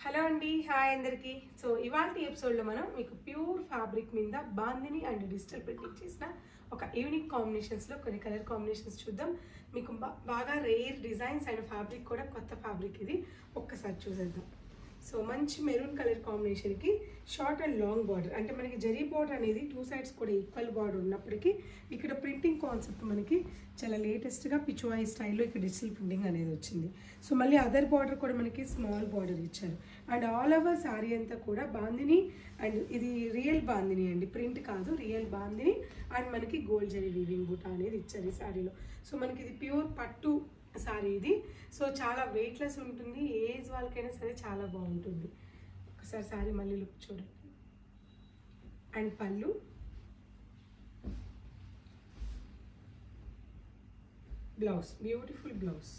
Hello అండి, hi అందరికీ. So ఇవాళ ఎపిసోడ్లో మనం మీకు ప్యూర్ ఫ్యాబ్రిక్ మీద బాందిని అండ్ డిజిటల్ ప్రింటింగ్ చేసిన ఒక యూనిక్ కాంబినేషన్స్లో కొన్ని కలర్ కాంబినేషన్స్ చూద్దాం. మీకు బాగా రేర్ డిజైన్స్ అండ్ ఫ్యాబ్రిక్ కూడా కొత్త ఫ్యాబ్రిక్ ఇది, ఒక్కసారి చూసేద్దాం. సో మంచి మెరూన్ కలర్ కాంబినేషన్కి షార్ట్ అండ్ లాంగ్ బార్డర్, అంటే మనకి జరీ బార్డర్ అనేది టూ సైడ్స్ కూడా ఈక్వల్ బార్డర్ ఉన్నప్పటికీ ఇక్కడ ప్రింటింగ్ కాన్సెప్ట్ మనకి చాలా లేటెస్ట్గా పిచువాయి స్టైల్లో ఇక్కడ డిజిటల్ ప్రింటింగ్ అనేది వచ్చింది. సో మళ్ళీ అదర్ బార్డర్ కూడా మనకి స్మాల్ బార్డర్ ఇచ్చారు. అండ్ ఆల్ ఓవర్ శారీ అంతా కూడా బాందిని, అండ్ ఇది రియల్ బాందిని అండి, ప్రింట్ కాదు, రియల్ బాందిని. అండ్ మనకి గోల్డ్ జరీ వీవింగ్ బూటా అనేది ఇచ్చారు ఈ శారీలో. సో మనకి ఇది ప్యూర్ పట్టు సారీ ఇది. సో చాలా వెయిట్లెస్ ఉంటుంది, ఏజ్ వాళ్ళకైనా సరే చాలా బాగుంటుంది. ఒకసారి సారీ మళ్ళీ లుక్ చూడండి. అండ్ పళ్ళు, బ్లౌజ్, బ్యూటిఫుల్ బ్లౌజ్.